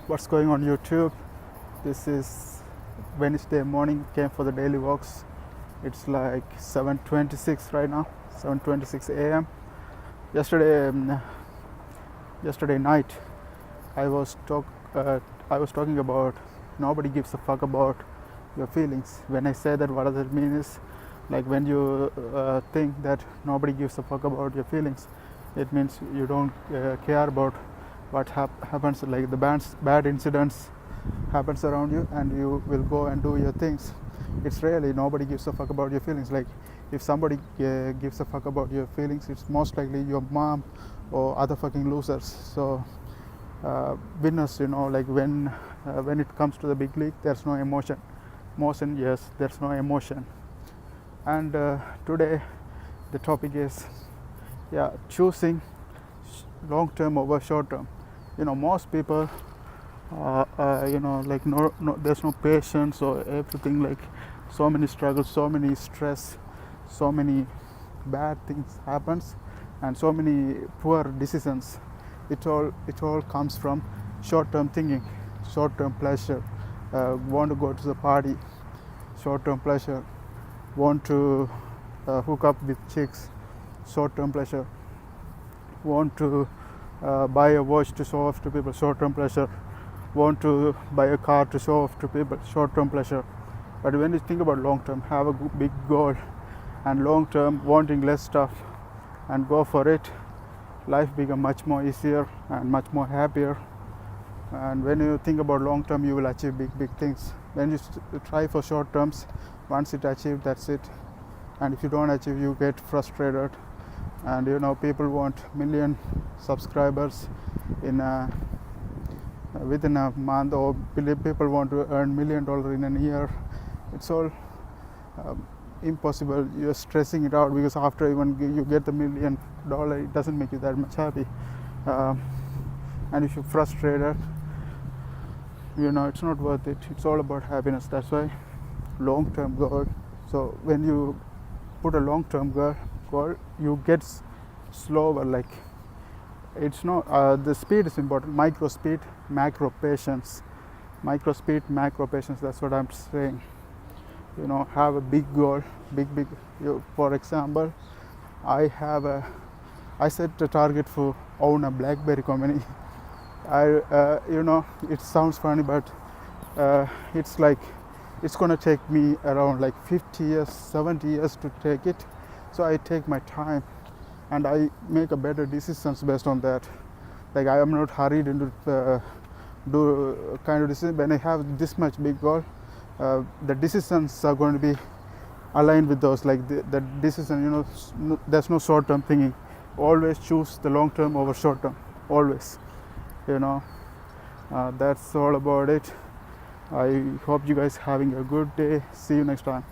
What's going on YouTube? This is Wednesday morning. Came for the daily walks. It's like 7:26 right now, 7:26 a.m. Yesterday night I was talking about nobody gives a fuck about your feelings. When I say that, what does it mean is like when you think that nobody gives a fuck about your feelings, it means you don't care about what happens, like the bad incidents happens around you, and you will go and do your things. It's really nobody gives a fuck about your feelings. Like if somebody gives a fuck about your feelings, it's most likely your mom or other fucking losers. So winners, like when it comes to the big league, there's no emotion. Yes, there's no emotion. And today the topic is choosing long term over short term. Most people like no, there's no patience or everything, like so many struggles, so many stress, so many bad things happens, and so many poor decisions. It all comes from short term thinking, short term pleasure. Want to go to the party, short term pleasure. Want to hook up with chicks, short term pleasure. Want to buy a watch to show off to people, short term pleasure. Want to buy a car to show off to people, short term pleasure. But when you think about long term, have a big goal, and long term wanting less stuff and go for it, life become much more easier and much more happier. And when you think about long term, you will achieve big things. When you try for short terms, once it achieved, that's it. And if you don't achieve, you get frustrated. And people want million subscribers within a month, or people want to earn $1 million in a year. It's all impossible. You're stressing it out, because after even you get the $1 million, it doesn't make you that much happy. And if you're frustrated, it's not worth it. It's all about happiness. That's why long-term goal. So when you put a long-term goal, you get slower. Like it's not the speed is important. Micro speed, macro patience. Micro speed, macro patience. That's what I'm saying. Have a big goal, big. For example, I set a target for own a BlackBerry company. It sounds funny, but it's like it's gonna take me around like 50 years, 70 years to take it. So I take my time, and I make a better decisions based on that. Like I am not hurried into do kind of decision. When I have this much big goal, the decisions are going to be aligned with those. Like the decision, there's no short term thinking. Always choose the long term over short term. Always. That's all about it. I hope you guys having a good day. See you next time.